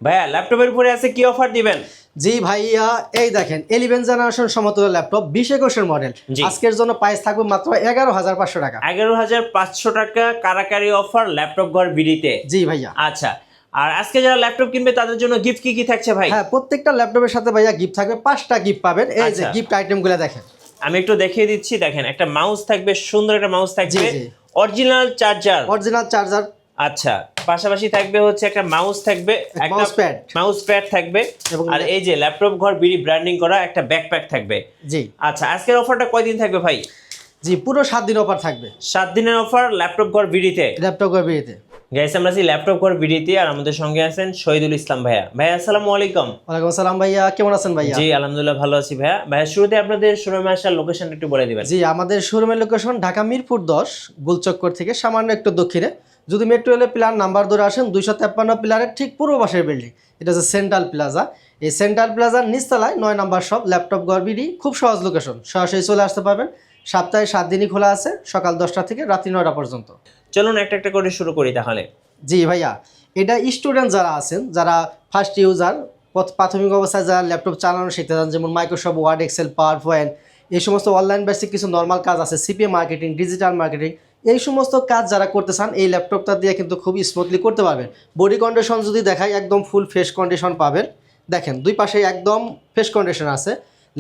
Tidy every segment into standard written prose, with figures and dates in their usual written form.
ভাইয়া ল্যাপটপের উপরে আছে কি অফার দিবেন? জি ভাইয়া, এই দেখেন 11 জেনারেশন সমতুল্য ল্যাপটপ 2021 মডেল। আজকের জন্য প্রাইস থাকবে মাত্র 11,500 টাকা। 11,500 টাকা কারাকারি অফার ল্যাপটপ ঘর বিডিতে। জি ভাইয়া। আচ্ছা, আর আজকে যারা ল্যাপটপ কিনবে তাদের জন্য গিফট কি কি থাকছে ভাই? হ্যাঁ, প্রত্যেকটা ল্যাপটপের সাথে ভাইয়া গিফট থাকবে, 5টা গিফট পাবেন। এই যে গিফট আইটেমগুলো দেখেন, আমি একটু দেখিয়ে দিচ্ছি। দেখেন, একটা মাউস থাকবে, সুন্দর একটা মাউস থাকবে, অরিজিনাল চার্জার। আচ্ছা, পাশাপাশি থাকবে হচ্ছে একটা মাউস থাকবে, একটা মাউস প্যাড থাকবে, আর এই যে ল্যাপটপ ঘর বিডি ব্র্যান্ডিং করা একটা ব্যাকপ্যাক থাকবে। জি। আচ্ছা, আজকের অফারটা কয়দিন থাকবে ভাই? জি, পুরো 7 দিন অফার থাকবে। 7 দিনের অফার ল্যাপটপ ঘর বিডিতে। গাইস, আমরা আছি ল্যাপটপ ঘর বিডিতে, আর আমাদের সঙ্গে আছেন শহীদুল ইসলাম ভাইয়া। ভাইয়া আসসালামু আলাইকুম। ওয়ালাইকুম আসসালাম ভাইয়া, কেমন আছেন ভাইয়া? জি আলহামদুলিল্লাহ ভালো আছি ভাইয়া। ভাইয়া শুরুতে আপনাদের শোরুমে আসার লোকেশনটা একটু বলে দিবেন। জি, আমাদের শোরুমের লোকেশন ঢাকা মিরপুর 10 গোলচক্কর থেকে সামান্য একটু দক্ষিণে। যদি মেট্রো রেলের পিলার নাম্বার ধরে আসেন 253 পিলারের ঠিক পূর্ব পাশের বিল্ডিং, এটা হচ্ছে সেন্ট্রাল প্লাজা। এই সেন্ট্রাল প্লাজার নিচতলায় 9 নম্বর শপ ল্যাপটপ ঘর বিডি। খুব সহজ লোকেশন, সরাসরি চলে আসতে পারবেন। সপ্তাহে 7 দিনই খোলা আছে, সকাল 10টা থেকে রাত্রি 9টা পর্যন্ত। চলুন একটা একটা করে শুরু করি তাহলে। জি ভাইয়া, এটা স্টুডেন্ট যারা আছেন, যারা ফার্স্ট ইউজার, প্রাথমিক অবস্থায় যারা ল্যাপটপ চালানো শিখতে চান, যেমন Microsoft Word, Excel, PowerPoint, এই সমস্ত অনলাইন বেসিক কিছু নর্মাল কাজ আছে, সিপিএ মার্কেটিং, ডিজিটাল মার্কেটিং, এই সমস্ত কাজ যারা করতে চান এই ল্যাপটপটা দিয়ে কিন্তু খুব স্মুথলি করতে পারবেন। বডি কন্ডিশন যদি দেখাই, একদম ফুল ফ্রেশ কন্ডিশন পাবেন। দেখেন, দুই পাশে একদম ফ্রেশ কন্ডিশন আছে।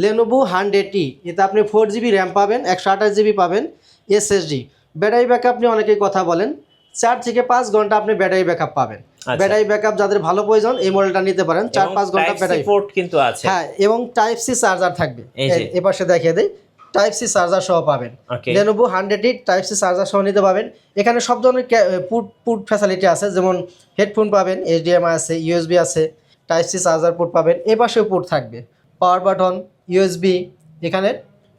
Lenovo 100E, এতে আপনি 4GB র্যাম পাবেন, 128GB পাবেন SSD। ব্যাটারি ব্যাকআপ আপনি অনেকেই কথা বলেন, 4 থেকে 5 ঘন্টা আপনি ব্যাটারি ব্যাকআপ পাবেন। ব্যাটারি ব্যাকআপ যাদের ভালো প্রয়োজন এই মডেলটা নিতে পারেন, 4-5 ঘন্টা ব্যাটারি সাপোর্ট কিন্তু আছে। হ্যাঁ, এবং টাইপ সি চার্জার থাকবে। এই পাশে দেখিয়ে দেই, টাইপ সি চার্জার সহ পাবেন। Lenovo 100E type C charger সহ নিতে পাবেন। এখানে সব ধরনের পুট ফ্যাসিলিটি আছে, যেমন হেডফোন পাবেন, HDMI আছে, USB আছে, টাইপ সি চার্জার পোর্ট পাবেন। এ পাশেও পোর্ট থাকবে, পাওয়ার বাটন, USB, এখানে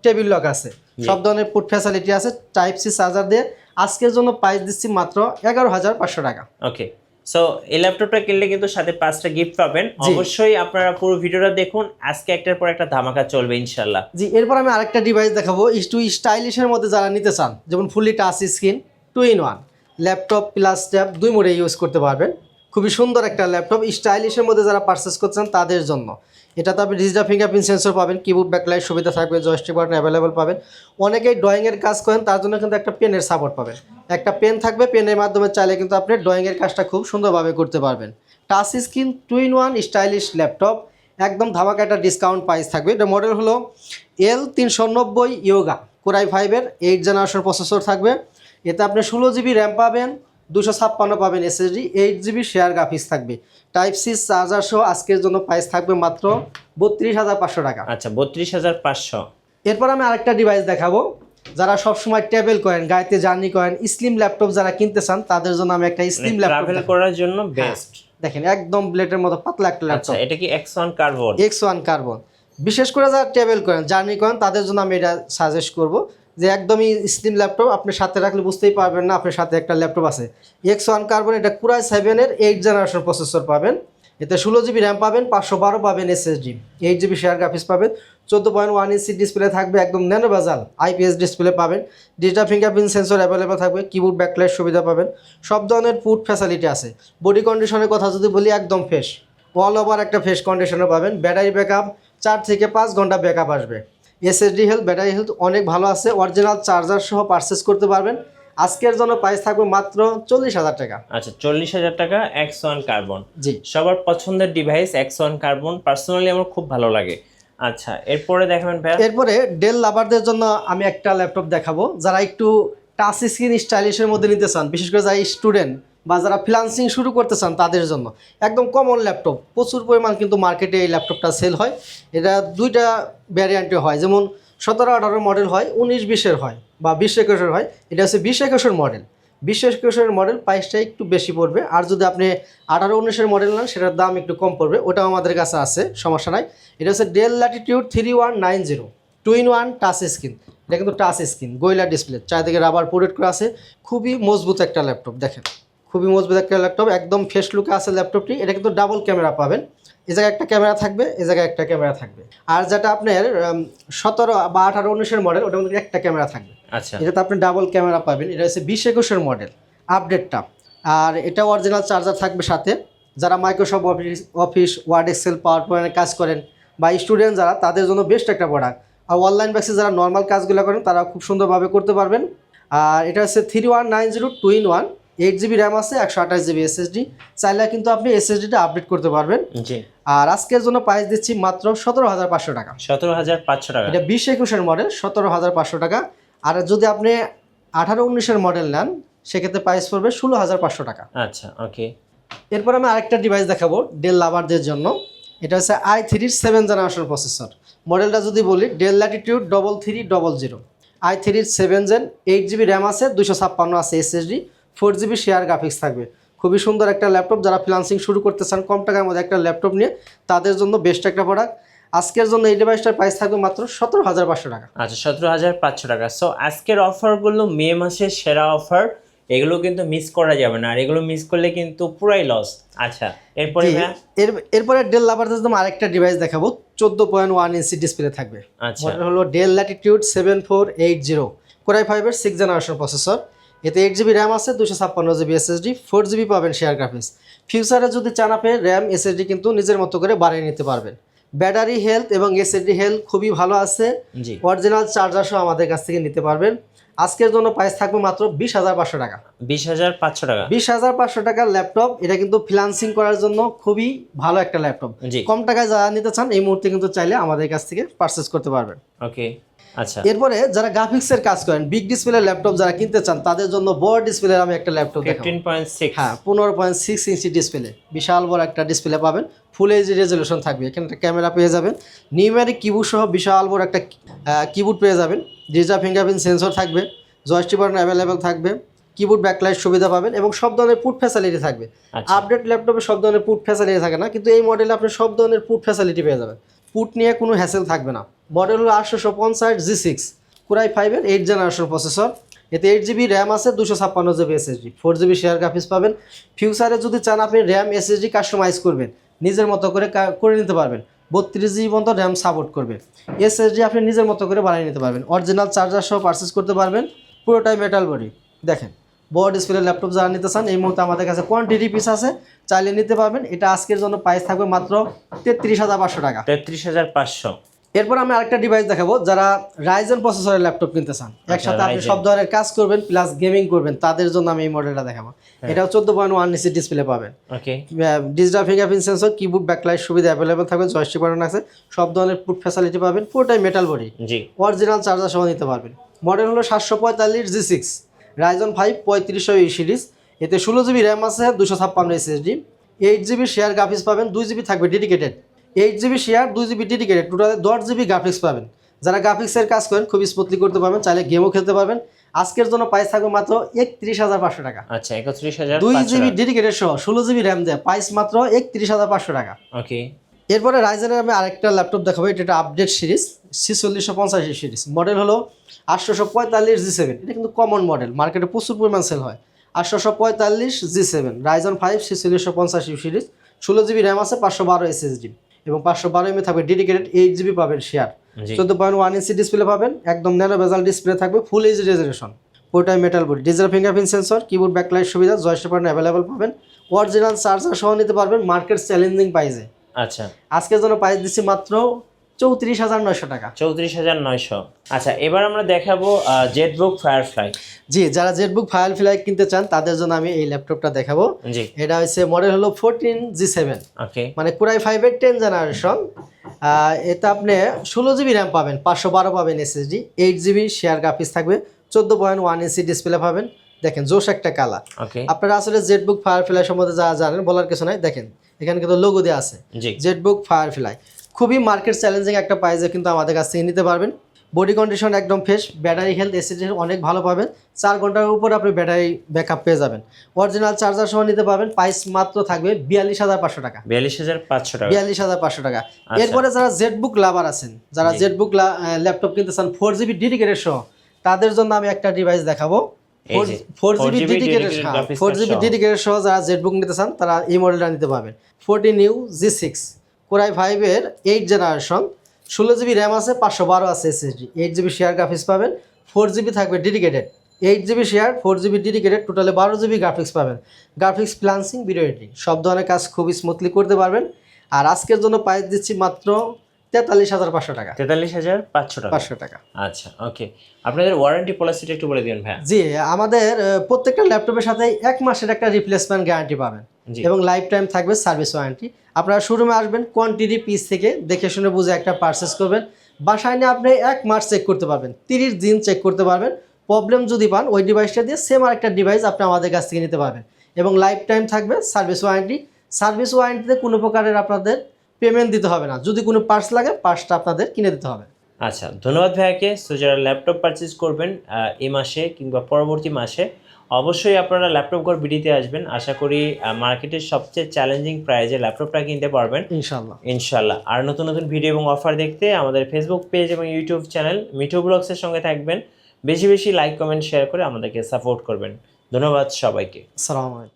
টেবিল লক আছে, সব ধরনের পোর্ট ফ্যাসিলিটি আছে। টাইপ সি চার্জার দিয়ে আজকের জন্য প্রাইস দিচ্ছি মাত্র 11,500 টাকা। ওকে, সো এই ল্যাপটপটা কিনলে কিন্তু সাথে 5টা গিফট পাবেন। অবশ্যই আপনারা পুরো ভিডিওটা দেখুন, আজকে একটার পর একটা ধামাকা চলবে ইনশাআল্লাহ। জি, এরপর আমি আরেকটা ডিভাইস দেখাবো, একটু স্টাইলিশের মধ্যে যারা নিতে চান, যেমন fully touch screen, 2-in-1 laptop plus tab, 2 মোডে ইউজ করতে পারবেন। খুবই সুন্দর একটা ল্যাপটপ, স্টাইলিশের মধ্যে যারা পারচেস করতে চান তাদের জন্য। এটাতে আপনি ডিজিটাল ফিঙ্গারপ্রিন্ট সেন্সর পাবেন, কিবোর্ড ব্যাকলাইট সুবিধা থাকবে, জয়স্টিক বাটন অ্যাভেলেবল পাবেন। অনেকেই ড্রয়িংয়ের কাজ করেন, তার জন্য কিন্তু একটা পেনের সাপোর্ট পাবেন। একটা পেন থাকবে, পেনের মাধ্যমে চাইলে কিন্তু আপনি ড্রয়িংয়ের কাজটা খুব সুন্দরভাবে করতে পারবেন। Touch screen 2-in-1 stylish laptop, একদম ধামাকা একটা ডিসকাউন্ট প্রাইস থাকবে। এটা মডেল হলো L390 yoga, Core i5-এর 8 generation processor থাকবে। এতে আপনি 16GB র্যাম পাবেন, 256 পাবেন SSD, 8GB শেয়ার গ্রাফিক্স থাকবে। টাইপ সি চার্জার সহ আজকের জন্য প্রাইস থাকবে মাত্র 32,500 টাকা। আচ্ছা, 32,500। এরপর আমি আরেকটা ডিভাইস দেখাবো, যারা সবসময় ট্রাভেল করেন, গাড়িতে জার্নি করেন, স্লিম ল্যাপটপ যারা কিনতে চান তাদের জন্য আমি একটা স্লিম ল্যাপটপ ট্রাভেল করার জন্য বেস্ট। দেখেন, একদম ব্লেডের মতো পাতলা একটা ল্যাপটপ। আচ্ছা, এটা কি X1 কার্বন? X1 carbon. বিশেষ করে যারা ট্রাভেল করেন, জার্নি করেন, তাদের জন্য আমি এটা সাজেস্ট করব, যে একদমই স্লিম ল্যাপটপ, আপনি সাথে রাখলে বুঝতেই পারবেন না আপনার সাথে একটা ল্যাপটপ আছে। X1 কার্বন, এটা Core i7-এর 8 জেনারেশন প্রসেসর পাবেন। এতে 16GB র্যাম পাবেন, 512 পাবেন SSD, 8GB শেয়ার গ্রাফিক্স পাবেন, 14.1 ইঞ্চি ডিসপ্লে থাকবে, একদম ন্যানো বেজাল IPS ডিসপ্লে পাবেন, ডিজিটাল ফিঙ্গারপ্রিন্ট সেন্সর অ্যাভেলেবল থাকবে, কিবোর্ড ব্যাকলাইট সুবিধা পাবেন, সব ধরনের পুট ফ্যাসিলিটি আছে। বডি কন্ডিশনের কথা যদি বলি, একদম ফ্রেশ, অল ওভার একটা ফ্রেশ কন্ডিশনে পাবেন। ব্যাটারি ব্যাকআপ 4 থেকে 5 ঘন্টা ব্যাকআপ আসবে। SSD হেলথ, ব্যাটারি হেলথ অনেক ভালো আছে। অরিজিনাল চার্জার সহ পারচেস করতে পারবেন। আজকের জন্য প্রাইস থাকবে মাত্র 40,000 টাকা। আচ্ছা, 40,000 টাকা X1 কার্বন। জি, সবার পছন্দের ডিভাইস X1 কার্বন, পার্সোনালি আমার খুব ভালো লাগে। আচ্ছা, এরপরে দেখাবেন ভাই? এরপরে ডেল লাভারদের জন্য আমি একটা ল্যাপটপ দেখাবো, যারা একটু টাচ স্ক্রিন স্টাইলিশের মধ্যে নিতে চান, বিশেষ করে যারা স্টুডেন্ট বা যারা ফ্রিল্যান্সিং শুরু করতে চান তাদের জন্য একদম কমন ল্যাপটপ। প্রচুর পরিমাণ কিন্তু মার্কেটে এই ল্যাপটপটা সেল হয়। এটা 2টা ভ্যারিয়েন্টে হয়, যেমন 17-18 মডেল হয়, 19-20-এর হয়, বা 20-21-এর হয়। এটা হচ্ছে 20-21-এর মডেল। 20-21-এর মডেল প্রাইসটা একটু বেশি পড়বে, আর যদি আপনি 18-19-এর মডেল নেন সেটার দাম একটু কম পড়বে। ওটাও আমাদের কাছে আছে, সমস্যা নাই। এটা হচ্ছে del Latitude 3190 2-in-1 touch screen. এটা কিন্তু টাচ স্ক্রিন, গোরিলা ডিসপ্লে, চারিদিকে রাবার প্রোটেক্ট করা আছে। খুবই মজবুত একটা ল্যাপটপ, দেখেন খুবই মজবুত একটা ল্যাপটপ, একদম ফ্রেশ লুকে আছে ল্যাপটপটি। এটা কিন্তু ডাবল ক্যামেরা পাবেন, এ জায়গায় একটা ক্যামেরা থাকবে, এ জায়গায় একটা ক্যামেরা থাকবে। আর যেটা আপনার 17 বা 18-19-এর মডেল, ওটার মধ্যে একটা ক্যামেরা থাকবে। আচ্ছা, এটাতে আপনি ডাবল ক্যামেরা পাবেন। এটা হচ্ছে 20-21-এর মডেল আপডেটটা। আর এটা অরিজিনাল চার্জার থাকবে সাথে, যারা মাইক্রোসফট অফিস ওয়ার্ড এক্সেল পাওয়ার পয়েন্টে কাজ করেন বা স্টুডেন্ট যারা, তাদের জন্য বেস্ট একটা প্রোডাক্ট। আর অনলাইন বেসে যারা নর্মাল কাজগুলো করেন তারা খুব সুন্দরভাবে করতে পারবেন। আর এটা হচ্ছে 3190 2-in-1, 8GB র্যাম আছে, 128GB SSD। চাইলে কিন্তু আপনি SSDটা আপডেট করতে পারবেন। জি। আর আজকের জন্য প্রাইস দিচ্ছি মাত্র 17,500 টাকা। 17,500 টাকা। এটা 20-21-এর মডেল, 17,500 টাকা। আর যদি আপনি 18-19-এর মডেল নেন সেক্ষেত্রে প্রাইস পড়বে 16,500 টাকা। আচ্ছা, ওকে। এরপর আমি আরেকটা ডিভাইস দেখাবো ডেল লাভারদের জন্য। এটা হচ্ছে i3 7th জেনারেশন প্রসেসর। মডেলটা যদি বলি del Latitude 3300, i3 7th Gen, 8GB RAM আছে, 256 আছে SSD, 4GB শেয়ার গ্রাফিক্স থাকবে। খুবই সুন্দর একটা ল্যাপটপ। যারা ফ্রিল্যান্সিং শুরু করতে চান কম টাকার মধ্যে একটা ল্যাপটপ নিয়ে, তাদের জন্য বেস্ট একটা প্রোডাক্ট। আজকের জন্য এই ডিভাইসটার প্রাইস থাকবে মাত্র 17,500 টাকা। আচ্ছা, 17,500 টাকা। সো আজকের অফারগুলো মে মাসের সেরা অফার, এগুলো কিন্তু মিস করা যাবে না, আর এগুলো মিস করলে কিন্তু পুরাই লস। আচ্ছা, এরপরে এরপরে ডেল লাভারদের জন্য আরেকটা ডিভাইস দেখাবো, 14.1 ইঞ্চি ডিসপ্লে থাকবে। আচ্ছা, মডেল হলো ডেল ল্যাটিটিউড 7480, Core i5 এর 6th জেনারেশন প্রসেসর। এতে 8GB র্যাম আছে, 256GB SSD, 4GB পাবেন শেয়ার গ্রাফিক্স। ফিউচারে যদি চান আপনি র্যাম SSD কিন্তু নিজের মতো করে বাড়িয়ে নিতে পারবেন। ব্যাটারি হেলথ এবং SSD হেলথ খুবই ভালো আছে। অরিজিনাল চার্জার সহ আমাদের কাছ থেকে নিতে পারবেন। আজকের জন্য প্রাইস থাকবে মাত্র 20,500 টাকা। 20,500 টাকা। 20,500 টাকার ল্যাপটপ। এটা কিন্তু ফ্রিল্যান্সিং করার জন্য খুবই ভালো একটা ল্যাপটপ। কম টাকায় যারা নিতে চান এই মুহূর্তে কিন্তু চাইলে আমাদের কাছ থেকে পারচেজ করতে পারবেন। ওকে। আচ্ছা, এরপরে যারা গ্রাফিক্সের কাজ করেন, বিগ ডিসপ্লে ল্যাপটপ যারা কিনতে চান তাদের জন্য বড় ডিসপ্লের আমি একটা ল্যাপটপ দেখাবো। 15.6, হ্যাঁ 15.6 ইঞ্চি ডিসপ্লে, বিশাল বড় একটা ডিসপ্লে পাবেন। ফুল এইচডি রেজলিউশন থাকবে। এখানে একটা ক্যামেরা পেয়ে যাবেন, নিউমেরিক কিবোর্ড সহ বিশাল বড় একটা কিবোর্ড পেয়ে যাবেন। ডিজিটাল ফিঙ্গারপ্রিন্ট সেন্সর থাকবে, জয়স্টিক বাটন অ্যাভেলেবেল থাকবে, কিবোর্ড ব্যাকলাইট সুবিধা পাবেন এবং সব ধরনের পুট ফ্যাসিলিটি থাকবে। আপডেট ল্যাপটপে সব ধরনের পুট ফ্যাসিলিটি থাকে না, কিন্তু এই মডেলে আপনি সব ধরনের পুট ফ্যাসিলিটি পেয়ে যাবেন। পুট নিয়ে কোনো হ্যাসেল থাকবে না। মডেল হলো 850 G6, Core i5 এর 8th জেনারেশন প্রসেসর। এতে 8GB র্যাম আছে, 256GB SSD, 4GB share graphics পাবেন। ফিউচারে যদি চান আপনি র্যাম SSD কাস্টমাইজ করবেন, নিজের মতো করে নিতে পারবেন। 32GB পর্যন্ত র্যাম সাপোর্ট করবে। SSD আপনি নিজের মতো করে বানিয়ে নিতে পারবেন। অরিজিনাল চার্জার সহ পারচেস করতে পারবেন। পুরোটাই মেটাল বডি। দেখেন বড় ডিসপ্লে ল্যাপটপ যারা নিতে চান এই মুহূর্তে আমাদের কাছে কোয়ান্টিটি পিস আছে, চাইলে নিতে পারবেন। এটা আজকের জন্য প্রাইস থাকবে মাত্র 33,500 টাকা। 33,500। এরপর আমি আরেকটা ডিভাইস দেখাবো, যারা রাইজেন প্রসেসরের ল্যাপটপ কিনতে চান, একসাথে আপনি সব ধরনের কাজ করবেন প্লাস গেমিং করবেন, তাদের জন্য আমি এই মডেলটা দেখাবো। এটাও 14.1 ইঞ্চি ডিসপ্লে পাবেন। Digital fingerprint sensor, keyboard backlight সুবিধা অ্যাভেলেবল থাকবে, জয়স্টিক বাটন আছে, সব ধরনের পুট ফ্যাসিলিটি পাবেন। পুরোটাই মেটাল বডি, অরিজিনাল চার্জার সহ নিতে পারবেন। মডেল হলো 745 G6, Ryzen 5 3500 সিরিজ। এতে 16GB র্যাম আছে, 256 SSD, 8GB শেয়ার গ্রাফিক্স পাবেন, 2GB থাকবে dedicated. 8GB share, 2GB dedicated, টোটালে 10GB গ্রাফিক্স পাবেন। যারা গ্রাফিক্সের কাজ করেন খুবই স্মুথলি করতে পারবেন, চাইলে গেমও খেলতে পারবেন। আজকের জন্য প্রাইস থাকবে মাত্র 31,500 টাকা। আচ্ছা, 31,500। 2GB ডেডিকেটেড সহ 16GB র্যাম দেয়, প্রাইস মাত্র 31,500 টাকা। ওকে। এরপরে রাইজেনের আমি আরেকটা ল্যাপটপ দেখাবো। এটা একটা আপডেট সিরিজ, 4650 সিরিজ। মডেল হলো 845 G7। এটা কিন্তু কমন মডেল, মার্কেটে প্রচুর পরিমাণ সেল হয়। 845 G7, Ryzen 5 4650 series, 16GB RAM আছে, 512 SSD এবং 512 MB থাকবে ডেডিকেটেড, 8GB পাবেন শেয়ার, 14.1 ইঞ্চি ডিসপ্লে পাবেন, একদম ন্যানো বেজাল ডিসপ্লে থাকবে, ফুল এইচডি রেজলিউশন, পুরোটাই metal body, digital fingerprint sensor, keyboard backlight সুবিধা, জয়স্টিক বাটন অ্যাভেলেবল পাবেন। অরিজিনাল চার্জার সহ নিতে পারবেন মার্কেট চ্যালেঞ্জিং প্রাইসে। আচ্ছা, আজকের জন্য প্রাইস দিচ্ছি মাত্র 34,900 টাকা। 34,900। আচ্ছা, এবার আমরা দেখাবো জেটবুক ফায়ারফ্লাই। জি, যারা জেটবুক ফায়ারফ্লাই কিনতে চান তাদের জন্য আমি এই ল্যাপটপটা দেখাবো। এটা হচ্ছে মডেল হলো 14 G7, মানে Core i5 এর 10th জেনারেশন। এটা আপনি 16GB র্যাম পাবেন, 512 পাবেন SSD, 8GB শেয়ার গ্রাফিক্স থাকবে, 14.1 ইঞ্চি ডিসপ্লে পাবেন। দেখেন জোশ একটা কালার। আপনারা আসলে জেটবুক ফায়ারফ্লাই সম্বন্ধে যা জানেন বলার কিছু নাই। দেখেন এখানে কিন্তু লোগো দেওয়া আছে জেটবুক ফায়ারফ্লাই। খুবই মার্কেট চ্যালেঞ্জিং একটা প্রাইসে কিন্তু আমাদের কাছ থেকে নিতে পারবেন। বডি কন্ডিশন একদম ফ্রেশ, ব্যাটারি হেলথ এসএসডি অনেক ভালো পাবেন, 4 ঘন্টার উপর আপনি ব্যাটারি ব্যাকআপ পেয়ে যাবেন। অরিজিনাল চার্জার সহ নিতে পারবেন, প্রাইস মাত্র থাকবে 42,500 টাকা। 42,500 টাকা। 42,500 টাকা। এরপরে যারা জেটবুক লাভার আছেন, যারা জেটবুক ল্যাপটপ কিনতে চান 4GB ডেডিকেটেড সহ, তাদের জন্য আমি একটা ডিভাইস দেখাবো। 4GB ডেডিকেটেড সহ যারা জেটবুক নিতে চান তারা এই মডেলটা নিতে পারবেন। 14 G6, Core i5 এর 8th জেনারেশন, 16GB র্যাম আছে, 512 আছে SSD, 8GB শেয়ার গ্রাফিক্স পাবেন, 4GB থাকবে dedicated, 8GB share, 4GB dedicated, টোটালে 12GB গ্রাফিক্স পাবেন। গ্রাফিক্স, ফ্রিল্যান্সিং, ভিডিও এডিটিং সব ধরনের কাজ খুবই স্মুথলি করতে পারবেন। আর আজকের জন্য প্রাইস দিচ্ছি মাত্র 43,500 টাকা। 43,500 টাকা। আচ্ছা, ওকে। আপনাদের ওয়ারেন্টি পলিসিটা একটু বলে দিন ভাই। জি, আমাদের প্রত্যেকটা ল্যাপটপের সাথে 1 মাসের একটা রিপ্লেসমেন্ট গ্যারান্টি পাবেন এবং লাইফ টাইম থাকবে সার্ভিস ওয়ারেন্টি। আপনারা শোরুমে আসবেন, কোয়ান্টিটি পিস থেকে দেখে শুনে বুঝে একটা পারচেস করবেন। বাসায় নিয়ে আপনি 1 মাস চেক করতে পারবেন, 30 দিন চেক করতে পারবেন। প্রবলেম যদি পান ওই ডিভাইসটা দিয়ে সেম আরেকটা ডিভাইস আপনি আমাদের কাছ থেকে নিতে পারবেন এবং লাইফ টাইম থাকবে সার্ভিস ওয়ারেন্টি। সার্ভিস ওয়ারেন্টিতে কোনো প্রকারের আপনাদের পেমেন্ট দিতে হবে না। যদি কোনো পার্টস লাগে পার্টসটা আপনাদের কিনে দিতে হবে। আচ্ছা, ধন্যবাদ ভাইয়াকে। সো যারা ল্যাপটপ পারচেজ করবেন এই মাসে কিংবা পরবর্তী মাসে, অবশ্যই আপনারা ল্যাপটপ ঘর বিডিতে আসবেন। আশা করি মার্কেটের সবচেয়ে চ্যালেঞ্জিং প্রাইজে ল্যাপটপটা কিনতে পারবেন ইনশাল্লাহ। আর নতুন নতুন ভিডিও এবং অফার দেখতে আমাদের ফেসবুক পেজ এবং ইউটিউব চ্যানেল মিঠু ব্লগসের সঙ্গে থাকবেন। বেশি বেশি লাইক, কমেন্ট, শেয়ার করে আমাদেরকে সাপোর্ট করবেন। ধন্যবাদ সবাইকে। আসসালামু আলাইকুম।